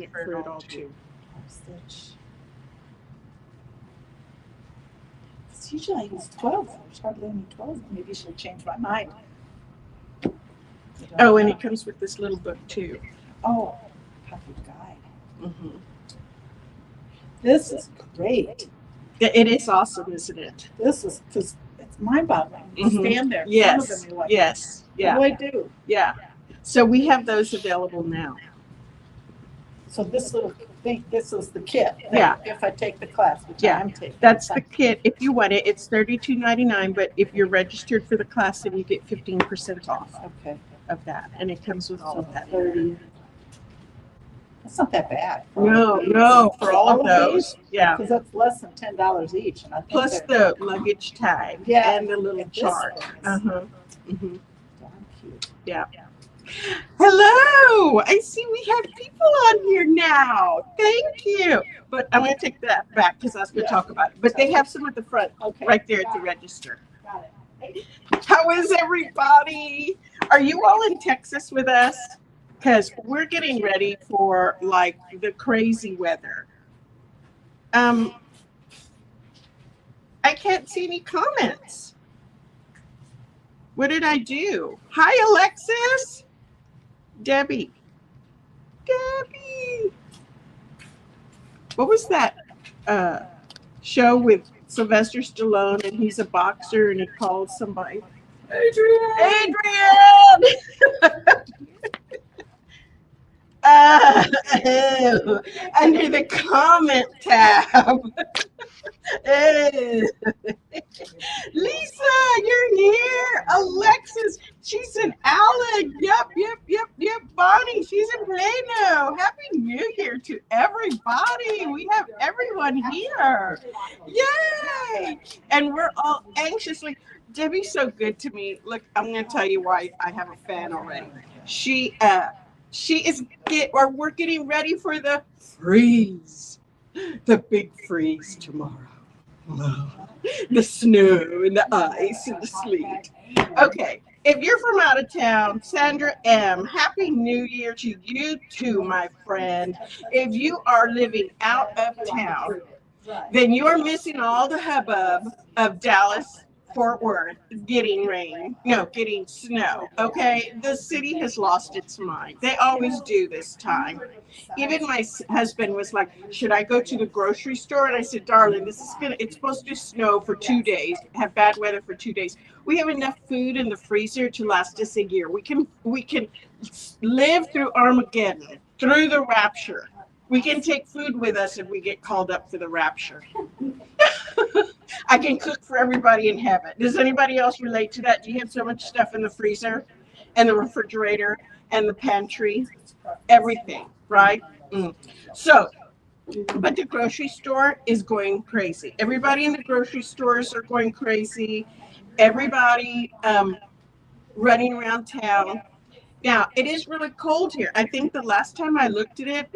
it for it all too. Stitch. It's usually it's 12. There's hardly any 12. Maybe you should change my mind. Oh, and it comes with this little book too. Oh, puppy guide. Mm-hmm. This is great. It is awesome, isn't it? This is because it's mind-boggling. You Mhm. stand there. Some of Yes. them you're like, Yes. Yeah. what do I do? Yeah. So we have those available now. So this little thing, this is the kit. Yeah. If I take the class, which Yeah. I'm taking. That's the kit. If you want it, it's $32.99. But if you're registered for the class, then you get 15% off Okay. of that, and it comes with all of that. 30. That's not that bad. No, for all of those. Yeah. Because that's less than $10 each. And I think Plus they're the luggage tag Yeah, and the little and this chart. one is Mhm. darn cute. Yeah. Hello. I see we have people on here now. Thank you. But I'm going to take that back because I was going to talk about it. But they have some at the front, Okay. right there at the register. Got it. How is everybody? Are you all in Texas with us? Because we're getting ready for like the crazy weather. I can't see any comments. What did I do? Hi, Alexis. Debbie. What was that show with Sylvester Stallone and he's a boxer and he calls somebody? Adrian! Under the comment tab. Lisa, you're here. Alexis, she's in Allen. Yep. Bonnie, she's in Plano. Happy New Year to everybody. We have everyone here. Yay! And we're all anxiously. Debbie's so good to me. Look, I'm going to tell you why I have a fan already. We're getting ready for the freeze. The big freeze tomorrow. The snow and the ice and the sleet. Okay, if you're from out of town, Sandra M., Happy New Year to you too, my friend. If you are living out of town, then you're missing all the hubbub of Dallas, Fort Worth, getting snow, okay? The city has lost its mind. They always do this time. Even my husband was like, should I go to the grocery store? And I said, darling, it's supposed to snow for 2 days, have bad weather for 2 days. We have enough food in the freezer to last us a year. We can live through Armageddon, through the rapture. We can take food with us if we get called up for the rapture. I can cook for everybody in heaven. Does anybody else relate to that? Do you have so much stuff in the freezer and the refrigerator and the pantry? Everything, right? So, but the grocery store is going crazy. Everybody in the grocery stores are going crazy. Everybody running around town. Now, it is really cold here. I think the last time I looked at it,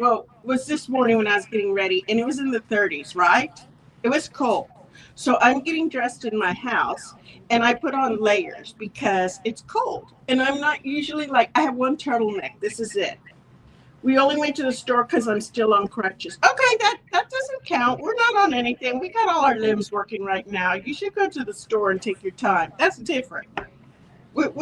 was this morning when I was getting ready, and it was in the 30s, right? It was cold. So I'm getting dressed in my house, and I put on layers because it's cold. And I'm not usually I have one turtleneck. This is it. We only went to the store because I'm still on crutches. Okay, that doesn't count. We're not on anything. We got all our limbs working right now. You should go to the store and take your time. That's different. Look,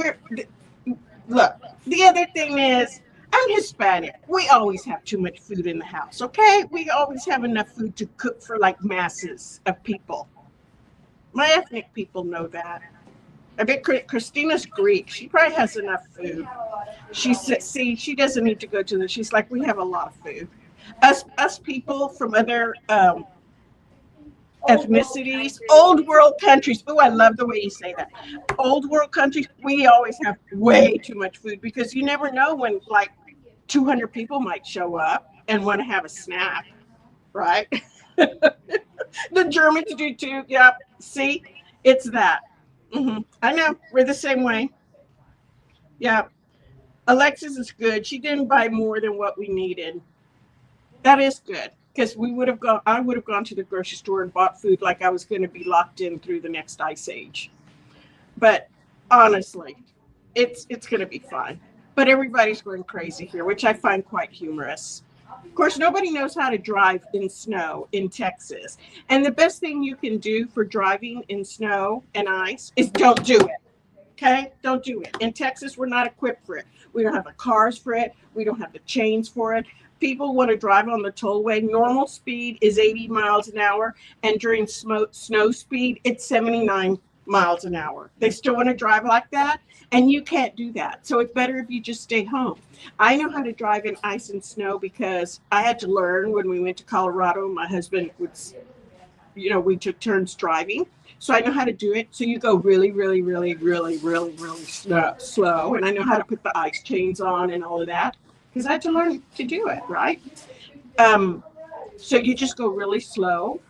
the other thing is, I'm Hispanic. We always have too much food in the house, okay? We always have enough food to cook for masses of people. My ethnic people know that. I bet Christina's Greek. She probably has enough food. She said, see, she doesn't need to go to she's like, we have a lot of food. Us people from other ethnicities, old world countries. Oh, I love the way you say that. Old world countries, we always have way too much food because you never know when 200 people might show up and want to have a snack, right? The Germans do too. Yep. See, it's that. I know. We're the same way. Yeah. Alexis is good. She didn't buy more than what we needed. That is good. Because I would have gone to the grocery store and bought food like I was going to be locked in through the next ice age. But honestly, it's going to be fine. But everybody's going crazy here, which I find quite humorous. Of course, nobody knows how to drive in snow in Texas. And the best thing you can do for driving in snow and ice is don't do it. Okay? Don't do it. In Texas, we're not equipped for it. We don't have the cars for it. We don't have the chains for it. People want to drive on the tollway. Normal speed is 80 miles an hour. And during snow speed, it's 79 miles an hour. They still want to drive like that. And you can't do that. So it's better if you just stay home. I know how to drive in ice and snow because I had to learn when we went to Colorado. My husband would, we took turns driving. So I know how to do it. So you go really, really, really, really, really, really slow. And I know how to put the ice chains on and all of that because I had to learn to do it, right? So you just go really slow.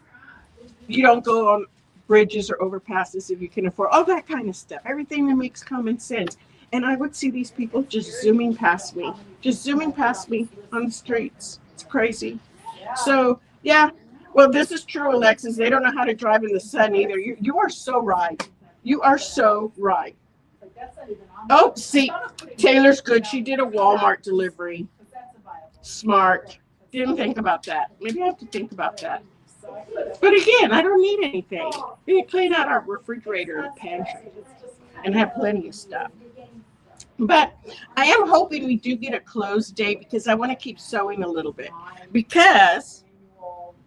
You don't go on bridges or overpasses if you can afford all that kind of stuff. Everything that makes common sense. And I would see these people just zooming past me on the streets. It's crazy. So, yeah. Well, this is true, Alexis. They don't know how to drive in the sun either. You are so right. You are so right. Oh, see, Taylor's good. She did a Walmart delivery. Smart. Didn't think about that. Maybe I have to think about that. But again, I don't need anything. We can clean out our refrigerator and pantry and have plenty of stuff. But I am hoping we do get a close date because I want to keep sewing a little bit. Because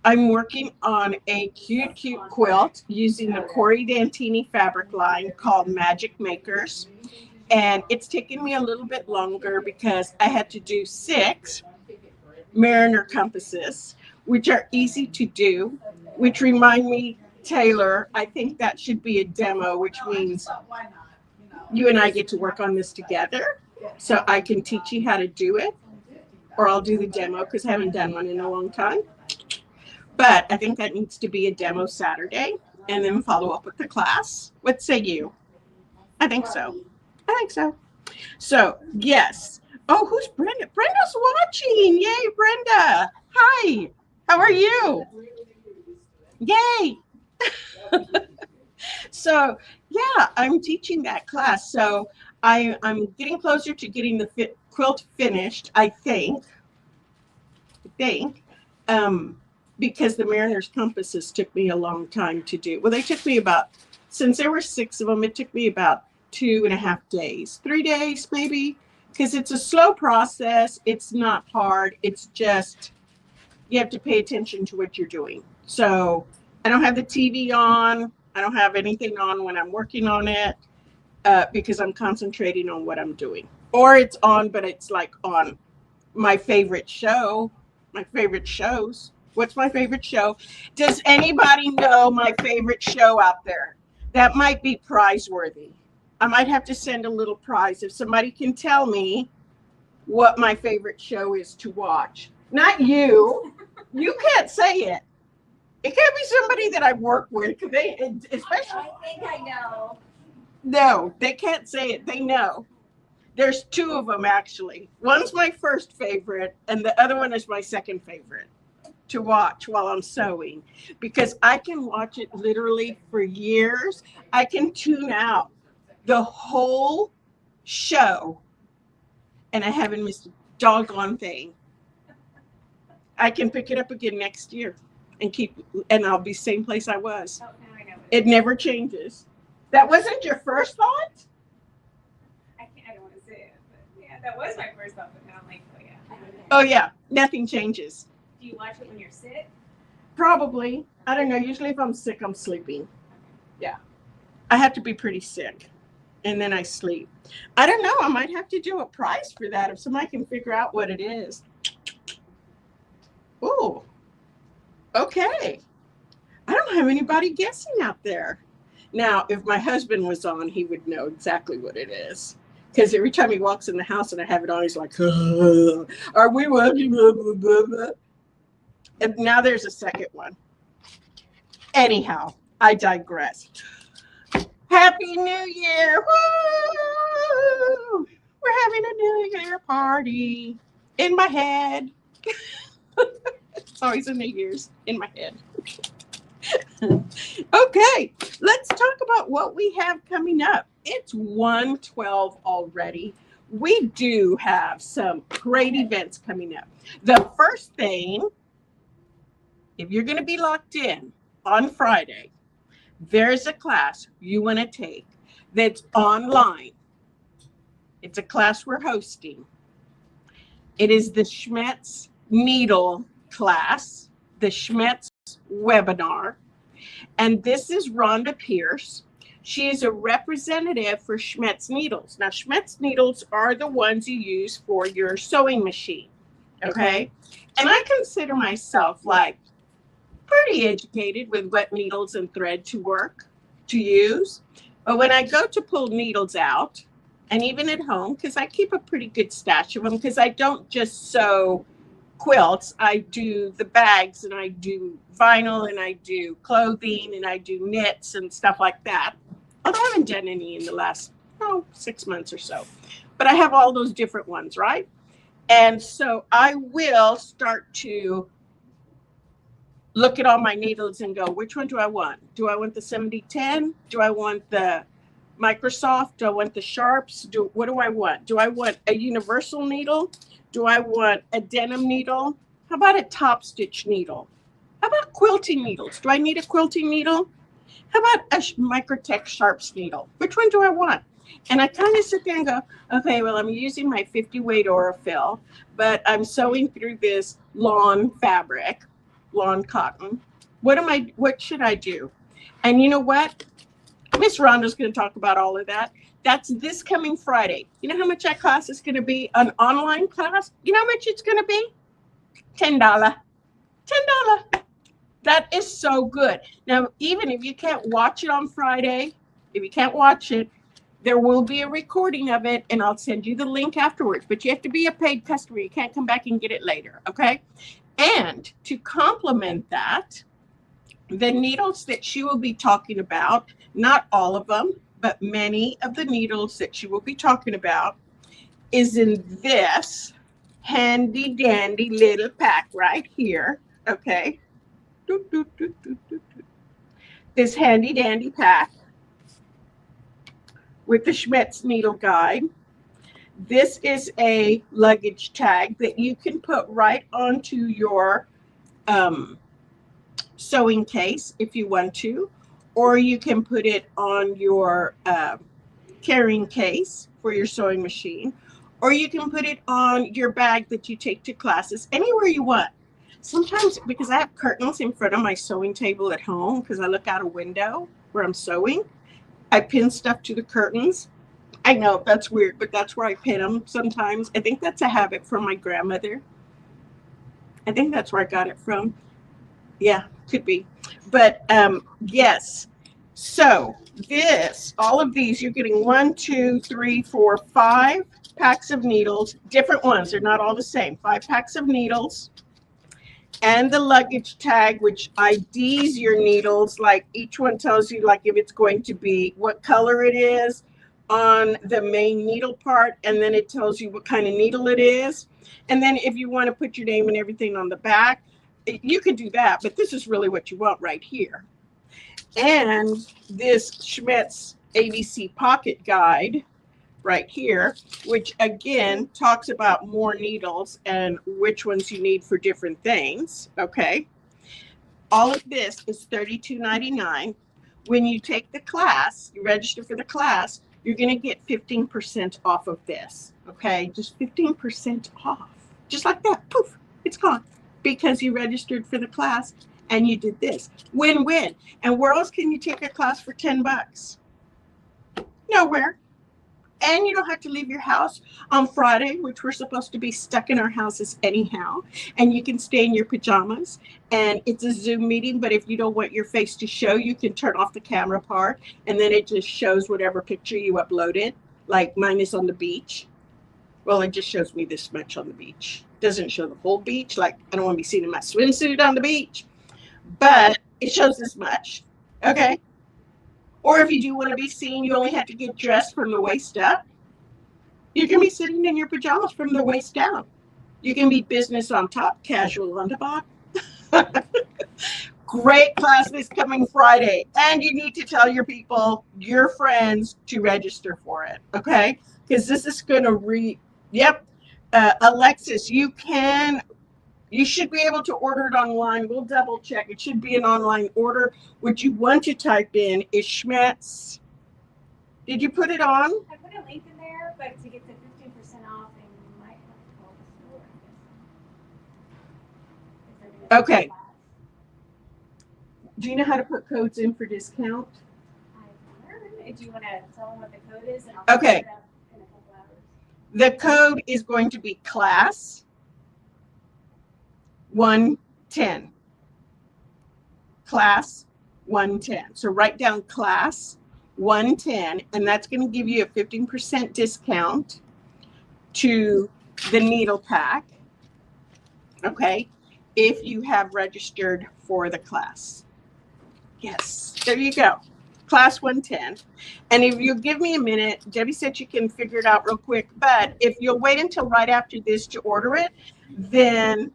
I'm working on a cute quilt using the Corey Dantini fabric line called Magic Makers. And it's taken me a little bit longer because I had to do 6 Mariner compasses, which are easy to do, which remind me, Taylor, I think that should be a demo, which means you and I get to work on this together so I can teach you how to do it, or I'll do the demo because I haven't done one in a long time. But I think that needs to be a demo Saturday and then follow up with the class. What say you? I think so. So, yes. Oh, who's Brenda? Brenda's watching. Yay, Brenda. Hi. How are you? Yay. So, yeah, I'm teaching that class. So I'm getting closer to getting the quilt finished, I think. Because the Mariner's compasses took me a long time to do. Well, they took me since there were 6 of them, it took me about 2.5 days, 3 days maybe, because it's a slow process. It's not hard. It's just, you have to pay attention to what you're doing. So I don't have the TV on. I don't have anything on when I'm working on it because I'm concentrating on what I'm doing. Or it's on, but it's like on my favorite show, my favorite shows. What's my favorite show? Does anybody know my favorite show out there? That might be prize-worthy. I might have to send a little prize if somebody can tell me what my favorite show is to watch. Not you. You can't say it. It can't be somebody that I've worked with. Especially. I think I know. No, they can't say it. They know. There's 2 of them, actually. One's my first favorite, and the other one is my second favorite to watch while I'm sewing, because I can watch it literally for years. I can tune out the whole show, and I haven't missed a doggone thing. I can pick it up again next year and I'll be same place I was. Oh, now I know. It never changes. That wasn't your first thought? I don't want to say it, but yeah, that was my first thought, but now I'm like, oh yeah. Oh yeah, nothing changes. Do you watch it when you're sick? Probably. I don't know. Usually if I'm sick, I'm sleeping. Yeah. I have to be pretty sick. And then I sleep. I don't know. I might have to do a prize for that if somebody can figure out what it is. Ooh. Okay. I don't have anybody guessing out there. Now, if my husband was on, he would know exactly what it is. Because every time he walks in the house and I have it on, he's like, are we watching? Blah, blah, blah, blah. And now there's a second one. Anyhow, I digress. Happy New Year. Woo! We're having a New Year party in my head. It's always a New Year's in my head. Okay, let's talk about what we have coming up. It's 1:12 already. we do have some great events coming up. The first thing, if you're going to be locked in on Friday, there's a class you want to take that's online. It's a class we're hosting. It is the Schmetz Needle class, the Schmetz webinar. And this is Rhonda Pierce. She is a representative for Schmetz Needles. Now, Schmetz Needles are the ones you use for your sewing machine. Okay. And I consider myself like pretty educated with what needles and thread to use. But when I go to pull needles out, and even at home, because I keep a pretty good stash of them, because I don't just sew quilts, I do the bags, and I do vinyl, and I do clothing, and I do knits and stuff like that. Although I haven't done any in the last 6 months or so. But I have all those different ones, right? And so I will start to look at all my needles and go, which one do I want? Do I want the 7010? Do I want the Microsoft? Do I want the Sharps? What do I want? Do I want a universal needle? Do I want a denim needle? How about a top stitch needle? How about quilting needles? Do I need a quilting needle? How about a Microtech Sharps needle? Which one do I want? And I kind of sit there and go, okay, well, I'm using my 50 weight Aurifil, but I'm sewing through this lawn fabric, lawn cotton. What should I do? And you know what? Miss Rhonda's going to talk about all of that. That's this coming Friday. You know how much that class is going to be? An online class? You know how much it's going to be? $10. $10. That is so good. Now, even if you can't watch it on Friday, if you can't watch it, there will be a recording of it, and I'll send you the link afterwards. But you have to be a paid customer. You can't come back and get it later, okay? And to complement that, the needles that she will be talking about, not all of them, but many of the needles that she will be talking about is in this handy dandy little pack right here, okay? This handy dandy pack with the Schmetz needle guide. This is a luggage tag that you can put right onto your sewing case if you want to, or you can put it on your carrying case for your sewing machine, or you can put it on your bag that you take to classes, anywhere you want. Sometimes, because I have curtains in front of my sewing table at home, because I look out a window where I'm sewing, I pin stuff to the curtains. I know that's weird, but that's where I pin them sometimes. I think that's a habit from my grandmother. I think that's where I got it from. Yeah, could be. But yes. So all of these, you're getting 1, 2, 3, 4, 5 packs of needles, different ones. They're not all the same. 5 packs of needles. And the luggage tag, which IDs your needles, like each one tells you like if it's going to be what color it is on the main needle part, and then it tells you what kind of needle it is. And then if you want to put your name and everything on the back, you can do that, but this is really what you want right here. And this Schmetz ABC Pocket Guide right here, which again talks about more needles and which ones you need for different things, okay? All of this is $32.99. When you take the class, you register for the class, you're going to get 15% off of this, okay? Just 15% off. Just like that, poof, it's gone. Because you registered for the class and you did this. Win-win. And where else can you take a class for $10? Nowhere. And you don't have to leave your house on Friday, which we're supposed to be stuck in our houses anyhow. And you can stay in your pajamas. And it's a Zoom meeting, but if you don't want your face to show, you can turn off the camera part. And then it just shows whatever picture you uploaded. Like mine is on the beach. Well, it just shows me this much on the beach. Doesn't show the whole beach. Like, I don't want to be seen in my swimsuit on the beach. But it shows this much. Okay? Or if you do want to be seen, you only have to get dressed from the waist up. You can be sitting in your pajamas from the waist down. You can be business on top, casual on the bottom. Great class this coming Friday. And you need to tell your people, your friends, to register for it. Okay? Because this is going to yep. Alexis, you should be able to order it online. We'll double check. It should be an online order. What you want to type in is Schmetz. Did you put it on? I put a link in there, but to get the 15% off, and you might have to call the store. Okay. Do you know how to put codes in for discount? I learned. Do you want to tell them what the code is? And I'll Okay. figure it out in a couple hours. The code is going to be class 110. Class 110. So write down class 110, and that's going to give you a 15% discount to the needle pack. Okay, if you have registered for the class. Yes, there you go. Class 110. And if you give me a minute, Debbie said you can figure it out real quick, but if you'll wait until right after this to order it, then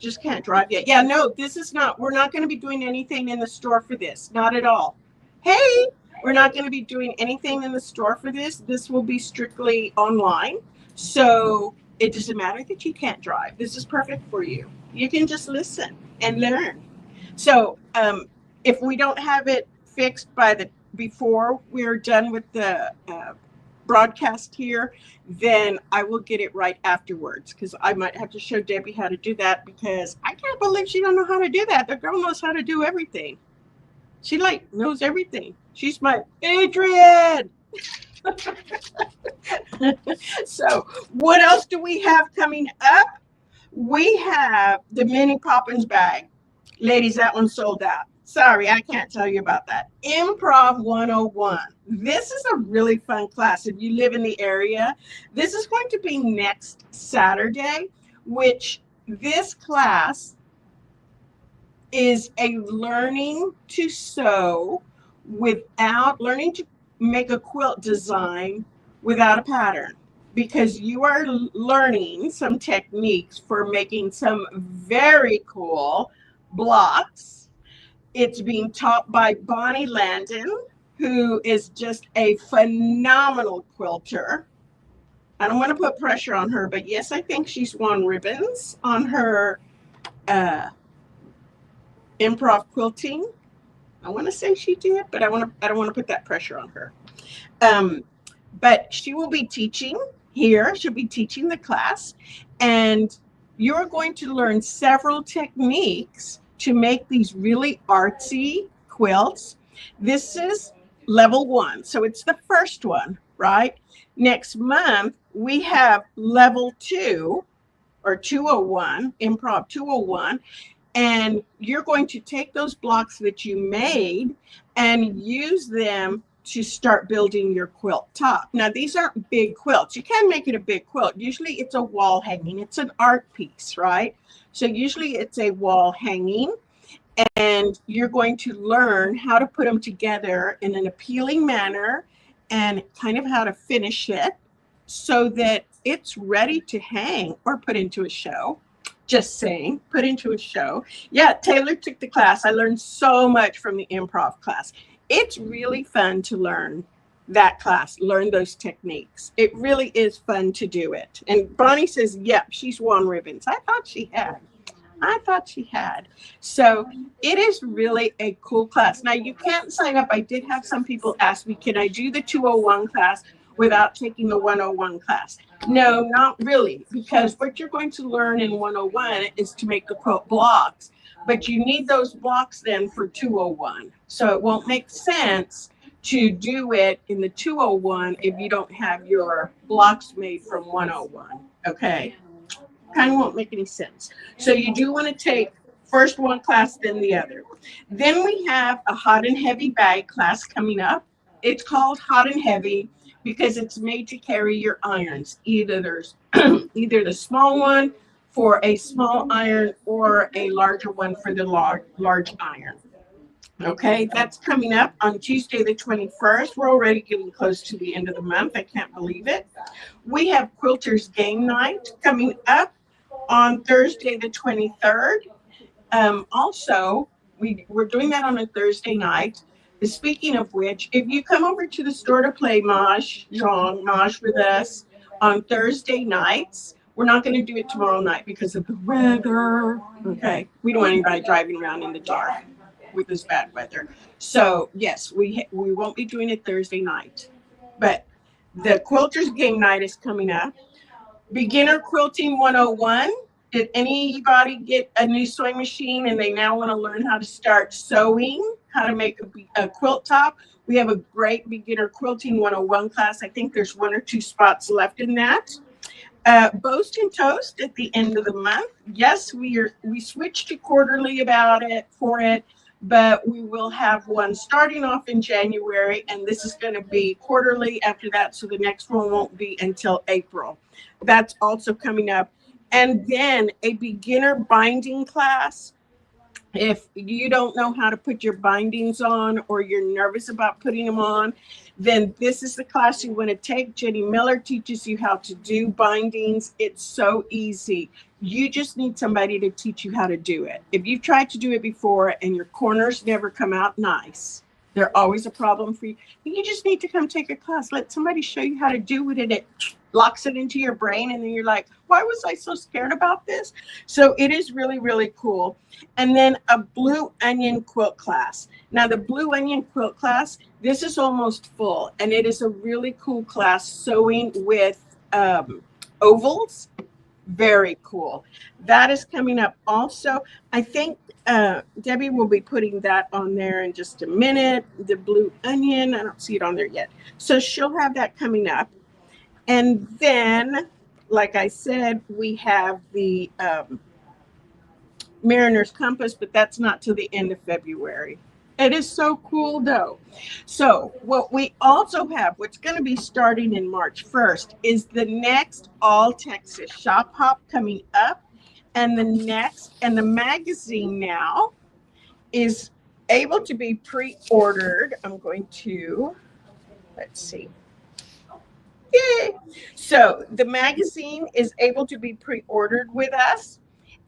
just can't drive yet. Yeah, no, this is not, we're not going to be doing anything in the store for this. Not at all. Hey, we're not going to be doing anything in the store for this. This will be strictly online. So it doesn't matter that you can't drive. This is perfect for you. You can just listen and learn. So if we don't have it fixed before we're done with the broadcast here, then I will get it right afterwards, because I might have to show Debbie how to do that, because I can't believe she don't know how to do that. The girl knows how to do everything. She knows everything. She's my Adrian. So what else do we have coming up? We have the mini Poppins bag. Ladies, that one sold out. Sorry, I can't tell you about that. Improv 101. This is a really fun class. If you live in the area, this is going to be next Saturday, which this class is a learning to sew without learning to make a quilt design without a pattern, because you are learning some techniques for making some very cool blocks. It's being taught by Bonnie Landon, who is just a phenomenal quilter. I don't want to put pressure on her, but yes, I think she's won ribbons on her improv quilting. I want to say she did, but I don't want to put that pressure on her. But she will be teaching here. She'll be teaching the class, and you're going to learn several techniques to make these really artsy quilts. This is level 1, so it's the first one, right? Next month, we have level 2 or 201, improv 201, and you're going to take those blocks that you made and use them to start building your quilt top. Now, these aren't big quilts. You can make it a big quilt. Usually it's a wall hanging. It's an art piece, right? So usually it's a wall hanging, and you're going to learn how to put them together in an appealing manner and kind of how to finish it so that it's ready to hang or put into a show. Just saying, put into a show. Yeah, Taylor took the class. I learned so much from the improv class. It's really fun to learn that class, learn those techniques. It really is fun to do it. And Bonnie says, yep, she's won ribbons. I thought she had. So it is really a cool class. Now, you can't sign up. I did have some people ask me, can I do the 201 class without taking the 101 class? No, not really, because what you're going to learn in 101 is to make the quilt blocks, but you need those blocks then for 201. So it won't make sense to do it in the 201 if you don't have your blocks made from 101, okay? Kind of won't make any sense. So you do want to take first one class, then the other. Then we have a hot and heavy bag class coming up. It's called hot and heavy because it's made to carry your irons. Either there's either the small one for a small iron or a larger one for the large iron. Okay, that's coming up on Tuesday the 21st. We're already getting close to the end of the month. I can't believe it. We have Quilters Game Night coming up on Thursday the 23rd. Also, we're doing that on a Thursday night. Speaking of which, if you come over to the store to play Mahjong with us on Thursday nights, we're not going to do it tomorrow night because of the weather. Okay, we don't want anybody driving around in the dark with this bad weather. So yes, we won't be doing it Thursday night, but the Quilters game night is coming up. Beginner Quilting 101. Did anybody get a new sewing machine and they now want to learn how to start sewing, how to make a quilt top? We have a great Beginner Quilting 101 class. I think there's 1 or 2 spots left in that. Boast and Toast at the end of the month. Yes, we switched to quarterly for it, but we will have one starting off in January, and this is going to be quarterly after that, so the next one won't be until April. That's also coming up. And then a beginner binding class. If you don't know how to put your bindings on or you're nervous about putting them on, then this is the class you want to take. Jenny Miller teaches you how to do bindings. It's so easy. You just need somebody to teach you how to do it. If you've tried to do it before and your corners never come out nice, they're always a problem for you. You just need to come take a class. Let somebody show you how to do it, and it locks it into your brain, and then you're like, why was I so scared about this? So it is really, really cool. And then a Blue Onion quilt class. Now the Blue Onion quilt class, this is almost full, and it is a really cool class, sewing with ovals. Very cool. That is coming up also. I think Debbie will be putting that on there in just a minute. The Blue Onion, I don't see it on there yet. So she'll have that coming up. And then, like I said, we have the Mariner's Compass, but that's not till the end of February. It is so cool, though. So what we also have, what's going to be starting in March 1st, is the next All Texas Shop Hop coming up. And the magazine now is able to be pre-ordered. I'm going to, let's see. Yay! So the magazine is able to be pre-ordered with us,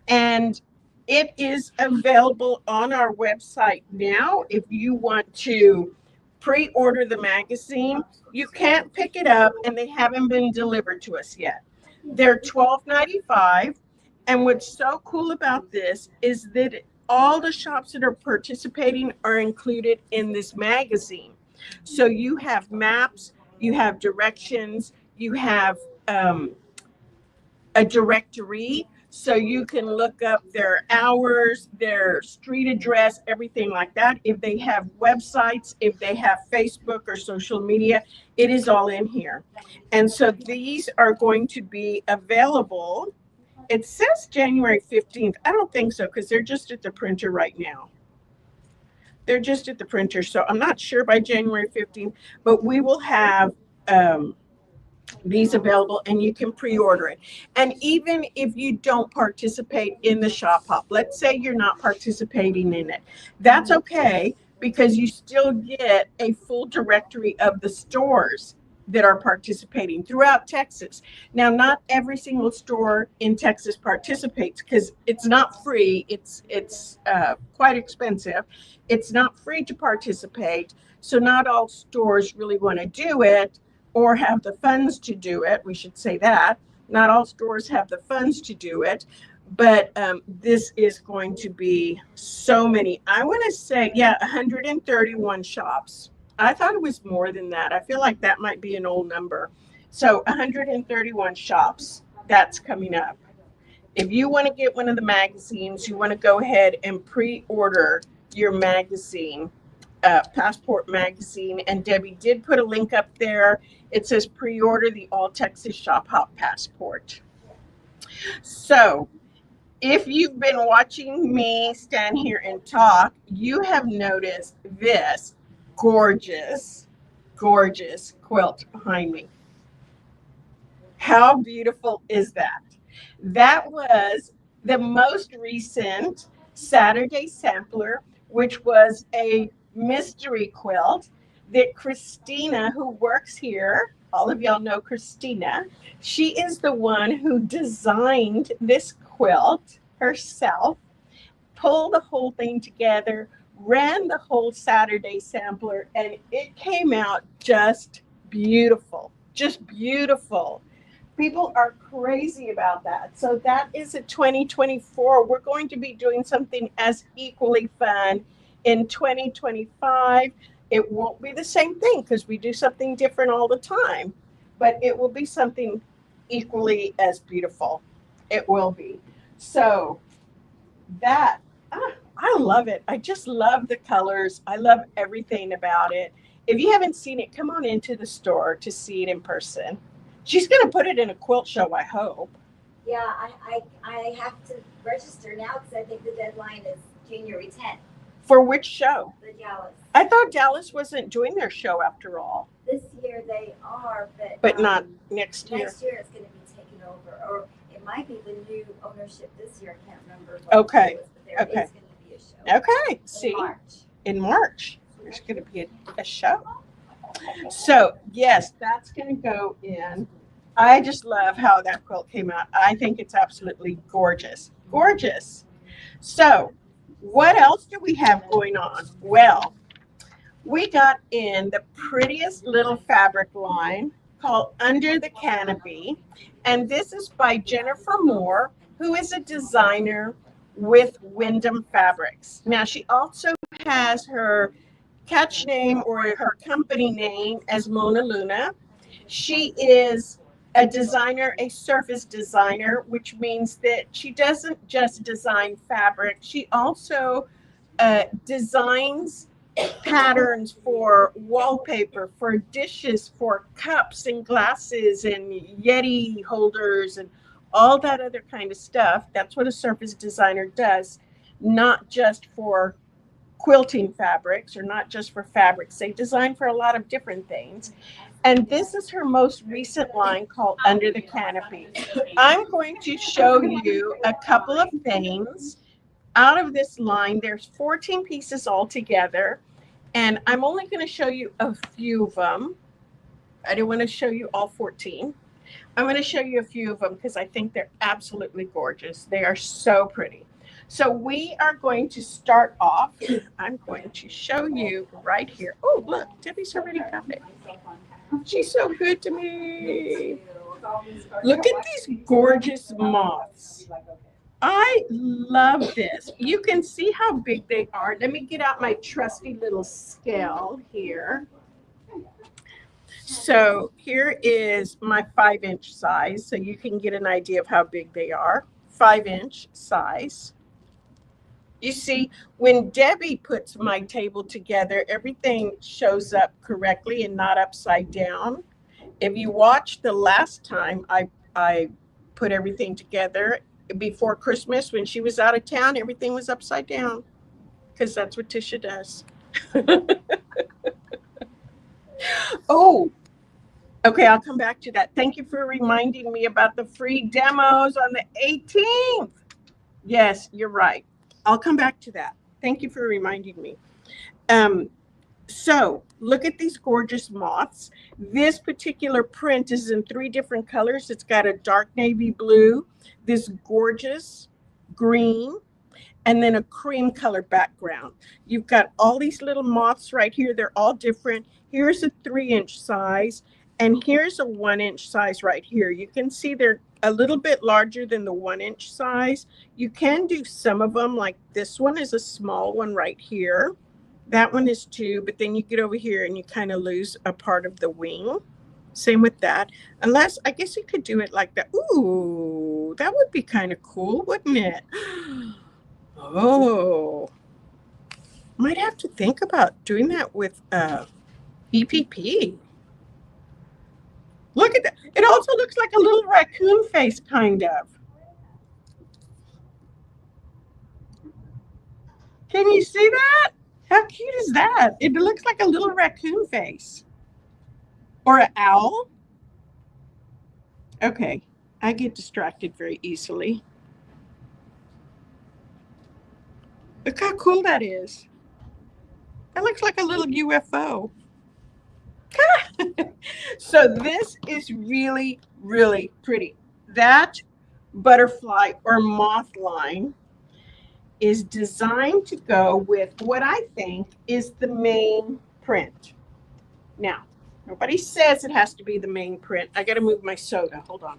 and it is available on our website now. If you want to pre-order the magazine, you can't pick it up, and they haven't been delivered to us yet. They're $12.95, and what's so cool about this is that all the shops that are participating are included in this magazine. So you have maps, you have directions, you have a directory, so you can look up their hours, their street address, everything like that. If they have websites, if they have Facebook or social media, it is all in here. And so these are going to be available. It says January 15th. I don't think so, because they're just at the printer right now. They're just at the printer, so I'm not sure by January 15th, but we will have these available, and you can pre-order it. And even if you don't participate in the Shop Hop, let's say you're not participating in it, that's okay, because you still get a full directory of the stores that are participating throughout Texas. Now, not every single store in Texas participates, because it's not free. It's quite expensive. It's not free to participate. So not all stores really want to do it or have the funds to do it. We should say that. Not all stores have the funds to do it. But this is going to be so many. I want to say, 131 shops. I thought it was more than that. I feel like that might be an old number. So 131 shops, that's coming up. If you want to get one of the magazines, you want to go ahead and pre-order your magazine, Passport magazine. And Debbie did put a link up there. It says pre-order the All Texas Shop Hop Passport. So if you've been watching me stand here and talk, you have noticed this gorgeous quilt behind me. How beautiful is that? That was the most recent Saturday sampler, which was a mystery quilt that Christina, who works here, all of y'all know Christina, she is the one who designed this quilt herself. pulled the whole thing together, ran the whole Saturday sampler, and it came out just beautiful. Just beautiful. People are crazy about that. So that is a 2024. We're going to be doing something as equally fun in 2025. It won't be the same thing because we do something different all the time, but it will be something equally as beautiful. It will be. So that, I love it. I just love the colors. I love everything about it. If you haven't seen it, come on into the store to see it in person. She's going to put it in a quilt show, I hope. Yeah, I have to register now because I think the deadline is January 10th. For which show? The Dallas. I thought Dallas wasn't doing their show after all. This year they are, but not next year. Next year it's going to be taken over, or it might be the new ownership this year. I can't remember. Okay. It was, but there Okay. is going to be a show. Okay. See, In March. in March, there's going to be a show. So yes, that's going to go in. I just love how that quilt came out. I think it's absolutely gorgeous. Gorgeous. So what else do we have going on? Well, we got in the prettiest little fabric line called Under the Canopy. And this is by Jennifer Moore, who is a designer with Wyndham Fabrics. Now, she also has her catch name or her company name as Mona Luna. She is a designer, a surface designer, which means that she doesn't just design fabric. She also designs patterns for wallpaper, for dishes, for cups and glasses and Yeti holders and all that other kind of stuff. That's what a surface designer does, not just for quilting fabrics or not just for fabrics. They design for a lot of different things. And this is her most recent line called Under the Canopy. I'm going to show you a couple of things out of this line. There's 14 pieces altogether, and I'm only going to show you a few of them. I don't want to show you all 14. I'm going to show you a few of them because I think they're absolutely gorgeous. They are so pretty. So we are going to start off. I'm going to show you right here. Oh, look, Debbie's already got it. She's so good to me. Look at these gorgeous moths. I love this. You can see how big they are. Let me get out my trusty little scale here. So here is my 5-inch size, so you can get an idea of how big they are. 5-inch size. You see, when Debbie puts my table together, everything shows up correctly and not upside down. If you watch the last time I put everything together before Christmas, when she was out of town, everything was upside down because that's what Tisha does. Oh, okay, I'll come back to that. Thank you for reminding me about the free demos on the 18th. Yes, you're right. I'll come back to that. Thank you for reminding me. So look at these gorgeous moths. This particular print is in 3 different colors. It's got a dark navy blue, this gorgeous green, and then a cream color background. You've got all these little moths right here. They're all different. Here's a 3-inch size, and here's a 1-inch size right here. You can see they're a little bit larger than the 1-inch size. You can do some of them, like this one is a small one right here. That one is 2, but then you get over here and you kind of lose a part of the wing. Same with that. Unless, I guess you could do it like that. Ooh, that would be kind of cool, wouldn't it? Oh, might have to think about doing that with EPP. Look at that. It also looks like a little raccoon face, kind of. Can you see that? How cute is that? It looks like a little raccoon face. Or an owl. Okay, I get distracted very easily. Look how cool that is. That looks like a little UFO. So this is really, really pretty. That butterfly or moth line is designed to go with what I think is the main print. Now, nobody says it has to be the main print. I got to move my soda. Hold on.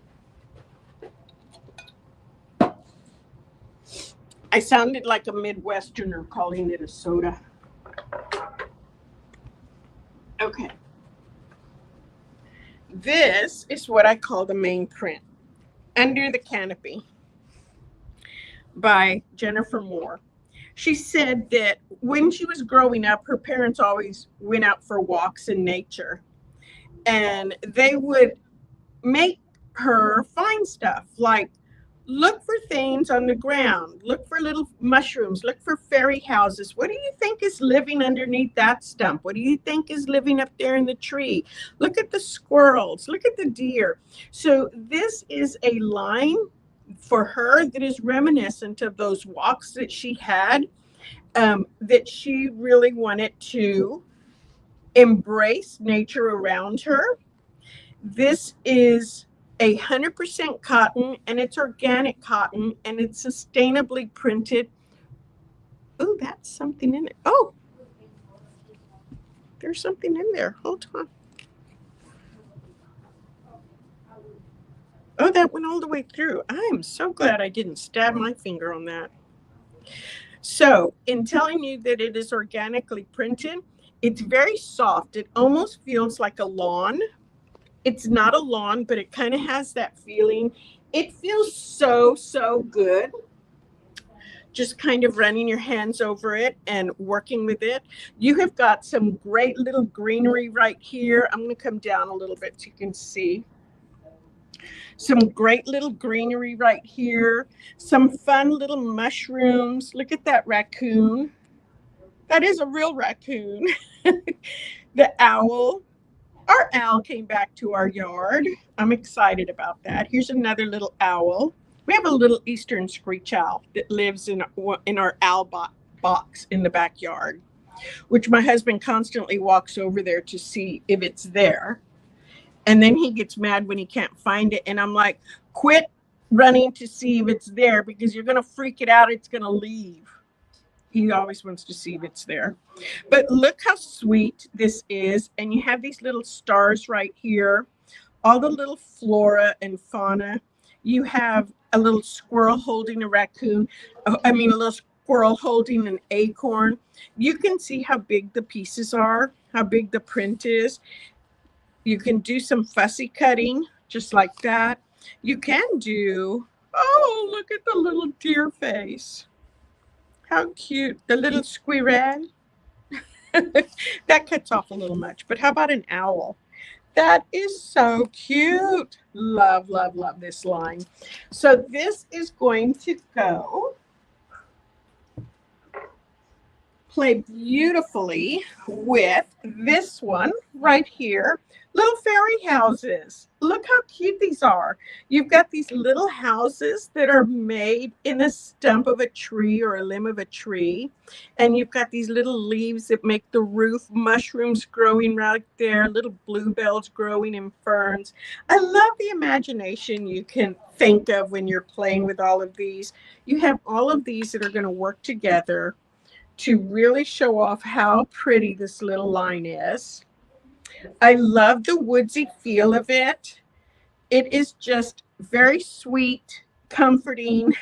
I sounded like a Midwesterner calling it a soda. Okay. This is what I call the main print, Under the Canopy by Jennifer Moore. She said that when she was growing up, her parents always went out for walks in nature, and they would make her find stuff like look for things on the ground, look for little mushrooms, look for fairy houses. What do you think is living underneath that stump? What do you think is living up there in the tree? Look at the squirrels, look at the deer. So this is a line for her that is reminiscent of those walks that she had, that she really wanted to embrace nature around her. This is 100% cotton, and it's organic cotton, and it's sustainably printed. Oh, that's something in it. Oh, there's something in there. Hold on. Oh, that went all the way through. I am so glad I didn't stab my finger on that. So, in telling you that it is organically printed, it's very soft. It almost feels like a lawn. It's not a lawn, but it kind of has that feeling. It feels so, so good. Just kind of running your hands over it and working with it. You have got some great little greenery right here. I'm going to come down a little bit so you can see. Some great little greenery right here. Some fun little mushrooms. Look at that raccoon. That is a real raccoon. The owl. Our owl came back to our yard. I'm excited about that. Here's another little owl. We have a little eastern screech owl that lives in our owl box in the backyard, which my husband constantly walks over there to see if it's there. And then he gets mad when he can't find it. And I'm like, quit running to see if it's there because you're going to freak it out. It's going to leave. He always wants to see if it's there. But look how sweet this is. And you have these little stars right here. All the little flora and fauna. You have a little squirrel holding a raccoon. A little squirrel holding an acorn. You can see how big the pieces are, how big the print is. You can do some fussy cutting just like that. You can do, oh, look at the little deer face. How cute. The little squirrel. That cuts off a little much. But how about an owl? That is so cute. Love, love, love this line. So this is going to go play beautifully with this one right here. Little fairy houses. Look how cute these are. You've got these little houses that are made in a stump of a tree or a limb of a tree. And you've got these little leaves that make the roof, mushrooms growing right there, little bluebells growing in ferns. I love the imagination you can think of when you're playing with all of these. You have all of these that are going to work together to really show off how pretty this little line is. I love the woodsy feel of it. It is just very sweet, comforting,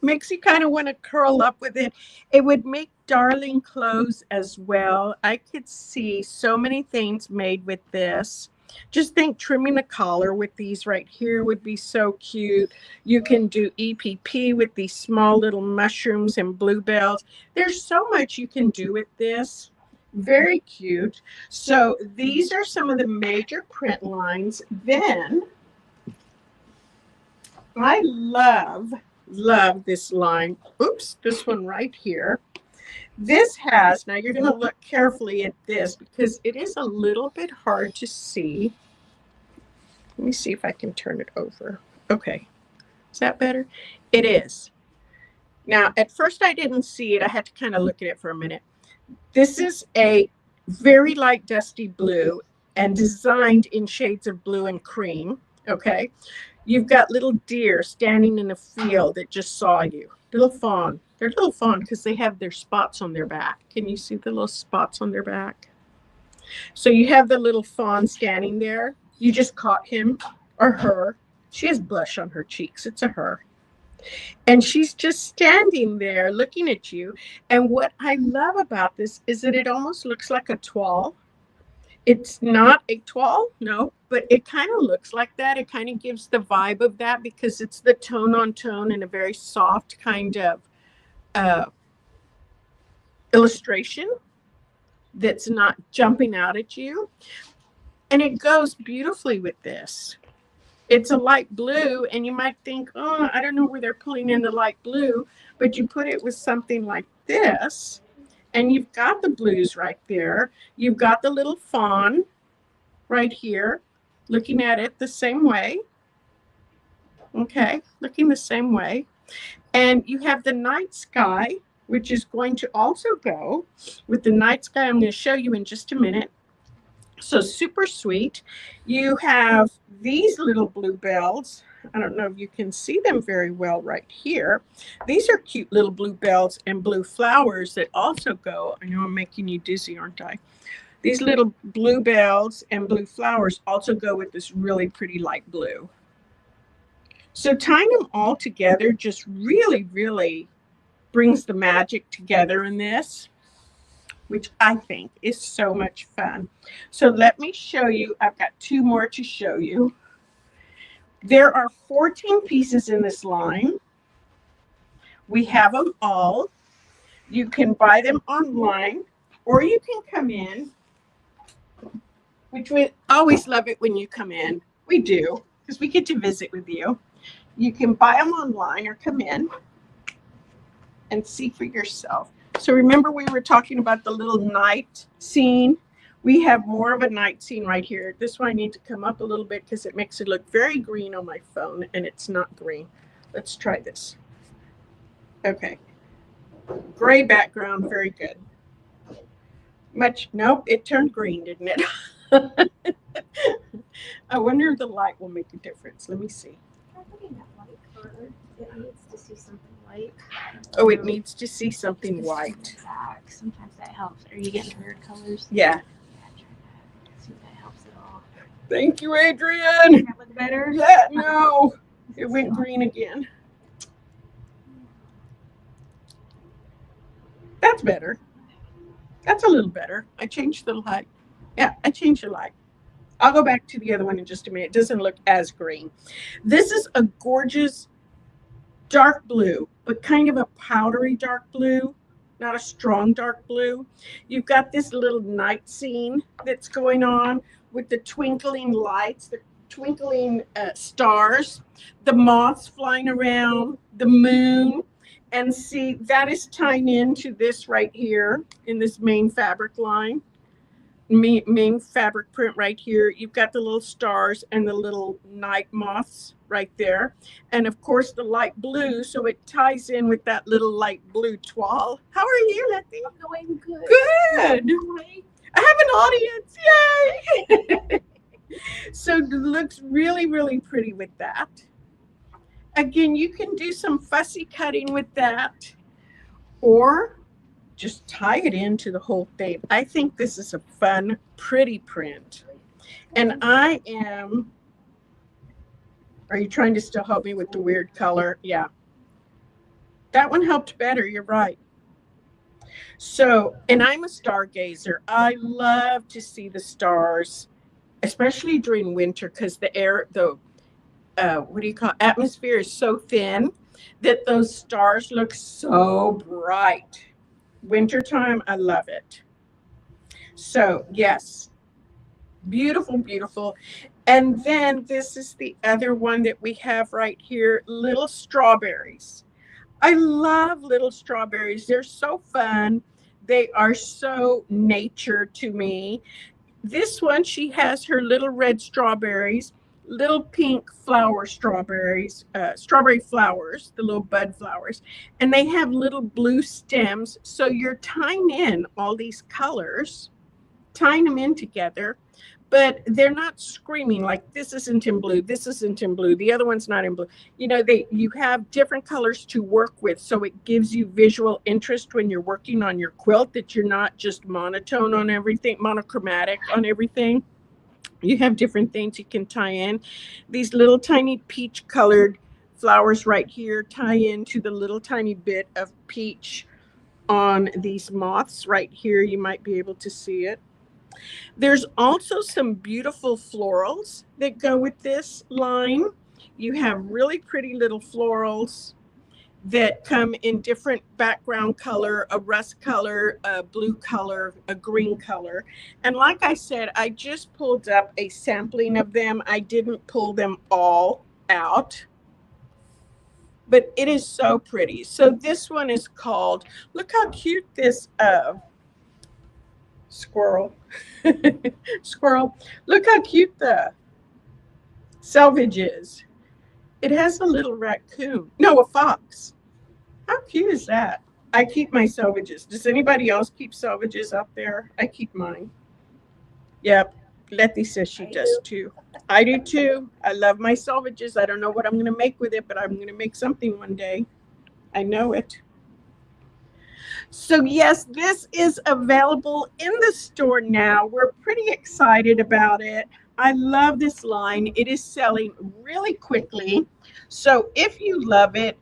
makes you kind of want to curl up with it. It would make darling clothes as well. I could see so many things made with this. Just think trimming a collar with these right here would be so cute. You can do EPP with these small little mushrooms and bluebells. There's so much you can do with this. Very cute. So these are some of the major print lines. Then I love this line. Oops, this one right here. This has, now you're going to look carefully at this because it is a little bit hard to see. Let me see if I can turn it over. Okay. Is that better? It is. Now, at first I didn't see it. I had to kind of look at it for a minute. This is a very light dusty blue and designed in shades of blue and cream. Okay. You've got little deer standing in a field that just saw you. Little fawn. They're little fawn because they have their spots on their back. Can you see the little spots on their back? So you have the little fawn standing there. You just caught him or her. She has blush on her cheeks. It's a her. And she's just standing there looking at you. And what I love about this is that it almost looks like a toile. It's not a toile, no, but it kind of looks like that. It kind of gives the vibe of that because it's the tone on tone and a very soft kind of illustration that's not jumping out at you. And it goes beautifully with this. It's a light blue, and you might think, oh, I don't know where they're pulling in the light blue, but you put it with something like this, and you've got the blues right there. You've got the little fawn right here, looking at it the same way. Okay, looking the same way. And you have the night sky, which is going to also go with the night sky. I'm going to show you in just a minute. So super sweet. You have these little bluebells. I don't know if you can see them very well right here. These are cute little bluebells and blue flowers that also go. I know I'm making you dizzy, aren't I? These little bluebells and blue flowers also go with this really pretty light blue. So tying them all together just really, really brings the magic together in this, which I think is so much fun. So let me show you. I've got two more to show you. There are 14 pieces in this line. We have them all. You can buy them online, or you can come in, which we always love it when you come in. We do, because we get to visit with you. You can buy them online or come in and see for yourself. So remember we were talking about the little night scene? We have more of a night scene right here. This one I need to come up a little bit because it makes it look very green on my phone, and it's not green. Let's try this. Okay. Gray background, very good. Nope, it turned green, didn't it? I wonder if the light will make a difference. Let me see. It needs to see something white. Oh, it needs to see something white. Sometimes that helps. Are you getting weird colors? Yeah. See if that helps at all. Thank you, Adrian. Does that look better? Yeah, no. It went green again. That's better. That's a little better. I changed the light. Yeah, I changed the light. I'll go back to the other one in just a minute. It doesn't look as green. This is a gorgeous dark blue, but kind of a powdery dark blue, not a strong dark blue. You've got this little night scene that's going on with the twinkling lights, the twinkling stars, the moths flying around, the moon. And see, that is tying into this right here in this main fabric line. Main fabric print right here. You've got the little stars and the little night moths right there, and of course the light blue, so it ties in with that little light blue toile. How are you, Letty? I'm going good. Good. I have an audience. Yay. So it looks really, really pretty with that. Again, you can do some fussy cutting with that, or just tie it into the whole thing. I think this is a fun, pretty print. And are you trying to still help me with the weird color? Yeah. That one helped better, you're right. So, and I'm a stargazer. I love to see the stars, especially during winter, because the air, atmosphere is so thin that those stars look so bright. Wintertime, I love it. So yes, beautiful, beautiful. And then this is the other one that we have right here, little strawberries. I love little strawberries. They're so fun. They are so nature to me. This one, she has her little red strawberries, little pink flower strawberries, strawberry flowers, the little bud flowers, and they have little blue stems. So you're tying in all these colors, tying them in together, but they're not screaming like this isn't in blue, this isn't in blue, the other one's not in blue. You know, you have different colors to work with, so it gives you visual interest when you're working on your quilt, that you're not just monotone on everything, monochromatic on everything. You have different things you can tie in. These little tiny peach colored flowers right here tie into the little tiny bit of peach on these moths right here. You might be able to see it. There's also some beautiful florals that go with this line. You have really pretty little florals that come in different background color, a rust color, a blue color, a green color. And like I said, I just pulled up a sampling of them. I didn't pull them all out, but it is so pretty. So this one is called, look how cute this squirrel. Squirrel. Look how cute the selvage is. It has a little raccoon. No, a fox. How cute is that? I keep my selvages. Does anybody else keep selvages out there? I keep mine. Yep. Letty says she does too. I do too. I love my selvages. I don't know what I'm going to make with it, but I'm going to make something one day. I know it. So yes, this is available in the store now. We're pretty excited about it. I love this line. It is selling really quickly. So if you love it,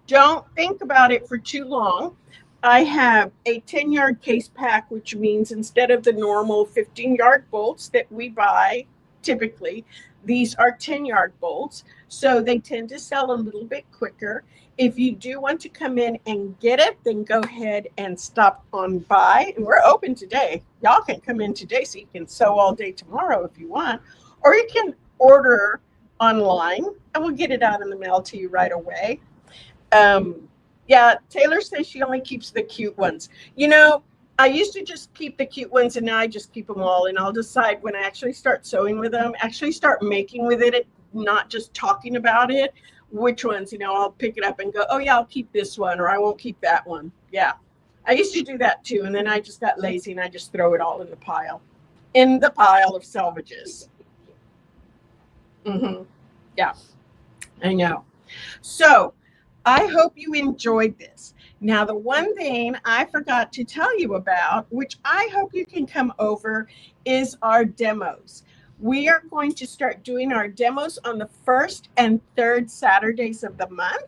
don't think about it for too long. I have a 10-yard case pack, which means instead of the normal 15-yard bolts that we buy typically, these are 10-yard bolts. So they tend to sell a little bit quicker. If you do want to come in and get it, then go ahead and stop on by. And we're open today. Y'all can come in today so you can sew all day tomorrow if you want. Or you can order online and we'll get it out in the mail to you right away. Yeah, Taylor says she only keeps the cute ones. You know, I used to just keep the cute ones and now I just keep them all. And I'll decide when I actually start sewing with them, actually start making with it, not just talking about it, which ones, you know, I'll pick it up and go, oh yeah, I'll keep this one or I won't keep that one. Yeah, I used to do that too. And then I just got lazy and I just throw it all in the pile of selvages. Yeah, I know. So I hope you enjoyed this. Now, the one thing I forgot to tell you about, which I hope you can come over, is our demos. We are going to start doing our demos on the first and third Saturdays of the month.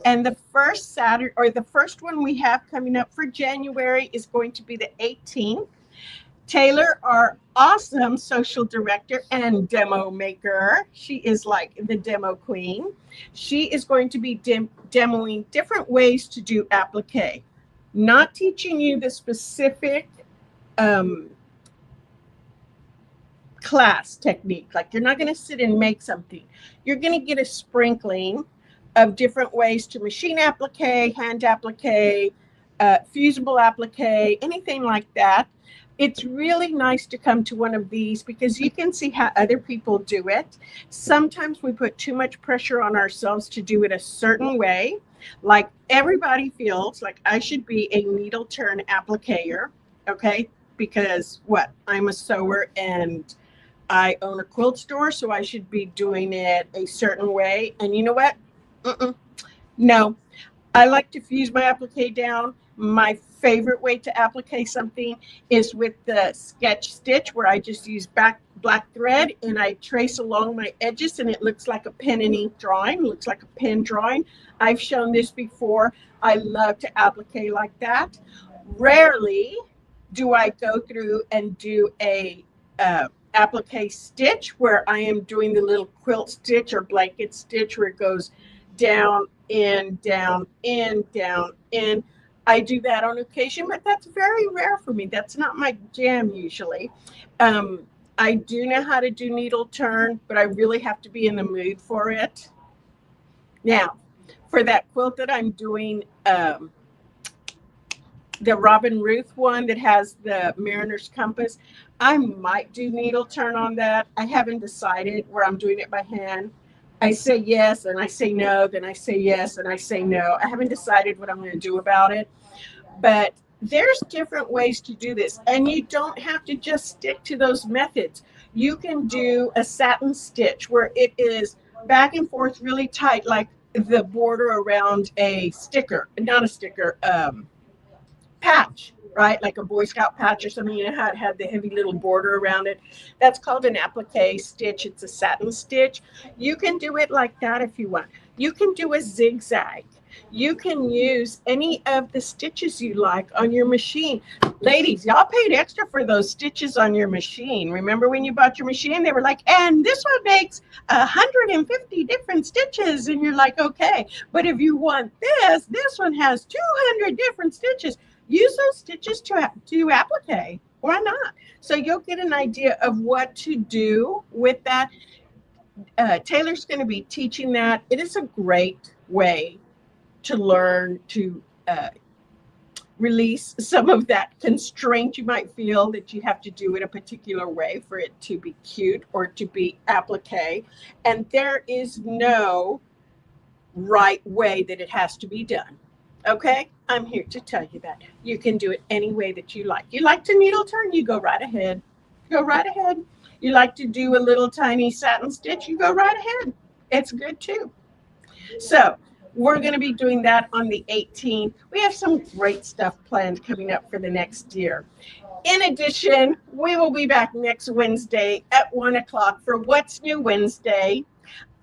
And the first Saturday, or the first one we have coming up for January, is going to be the 18th. Taylor, our awesome social director and demo maker, she is like the demo queen. She is going to be demoing different ways to do applique, not teaching you the specific class technique. Like you're not going to sit and make something. You're going to get a sprinkling of different ways to machine applique, hand applique, fusible applique, anything like that. It's really nice to come to one of these because you can see how other people do it. Sometimes we put too much pressure on ourselves to do it a certain way. Like everybody feels like I should be a needle turn appliquer, okay? Because what? I'm a sewer and I own a quilt store, so I should be doing it a certain way. And you know what? No, I like to fuse my applique down. My favorite way to applique something is with the sketch stitch, where I just use black thread and I trace along my edges and it looks like a pen and ink drawing, looks like a pen drawing. I've shown this before. I love to applique like that. Rarely do I go through and do a applique stitch where I am doing the little quilt stitch or blanket stitch where it goes down, in, down, in, down, in. I do that on occasion, but that's very rare for me. That's not my jam usually. I do know how to do needle turn, but I really have to be in the mood for it. Now, for that quilt that I'm doing, the Robin Ruth one that has the Mariner's Compass, I might do needle turn on that. I haven't decided where I'm doing it by hand. I say yes and I say no, then I say yes and I say no. I haven't decided what I'm going to do about it. But there's different ways to do this, and you don't have to just stick to those methods. You can do a satin stitch where it is back and forth really tight, like the border around a sticker, not a sticker, patch, right? Like a Boy Scout patch or something. You know how it had the heavy little border around it? That's called an applique stitch. It's a satin stitch. You can do it like that if you want. You can do a zigzag. You can use any of the stitches you like on your machine. Ladies, y'all paid extra for those stitches on your machine. Remember when you bought your machine, they were like, and this one makes 150 different stitches. And you're like, okay, but if you want this one has 200 different stitches. Use those stitches to applique. Why not? So you'll get an idea of what to do with that. Taylor's going to be teaching that. It is a great way to learn to release some of that constraint you might feel that you have to do it a particular way for it to be cute or to be applique. And there is no right way that it has to be done. Okay, I'm here to tell you that. You can do it any way that you like. You like to needle turn, you go right ahead. Go right ahead. You like to do a little tiny satin stitch, you go right ahead. It's good too. So we're going to be doing that on the 18th. We have some great stuff planned coming up for the next year. In addition, we will be back next Wednesday at 1 o'clock for What's New Wednesday.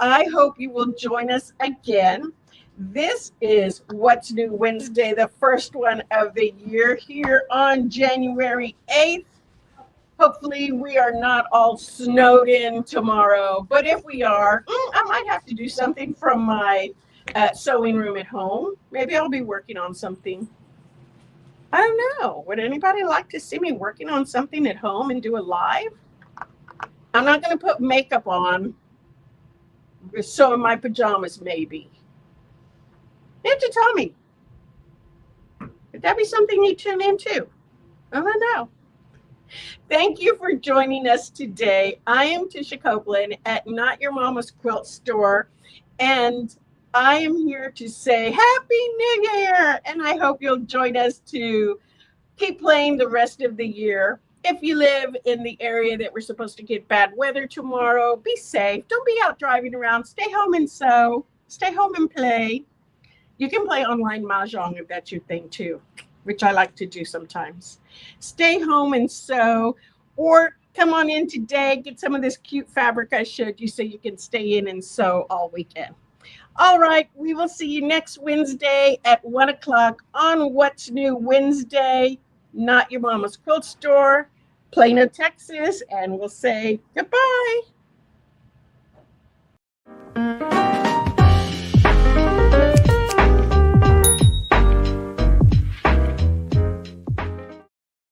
I hope you will join us again. This is What's New Wednesday, the first one of the year here on January 8th. Hopefully we are not all snowed in tomorrow, but if we are, I might have to do something from my sewing room at home. Maybe I'll be working on something. I don't know. Would anybody like to see me working on something at home and do a live? I'm not going to put makeup on. Sew in my pajamas, maybe. You have to tell me. Would that be something you tune into? I don't know. Thank you for joining us today. I am Tisha Copeland at Not Your Mama's Quilt Store, and I am here to say Happy New Year, and I hope you'll join us to keep playing the rest of the year. If you live in the area that we're supposed to get bad weather tomorrow, be safe. Don't be out driving around. Stay home and sew. Stay home and play. You can play online mahjong if that's your thing too, which I like to do sometimes. Stay home and sew, or come on in today, get some of this cute fabric I showed you so you can stay in and sew all weekend. All right, we will see you next Wednesday at 1 o'clock on What's New Wednesday, Not Your Mama's Quilt Store, Plano, Texas, and we'll say goodbye.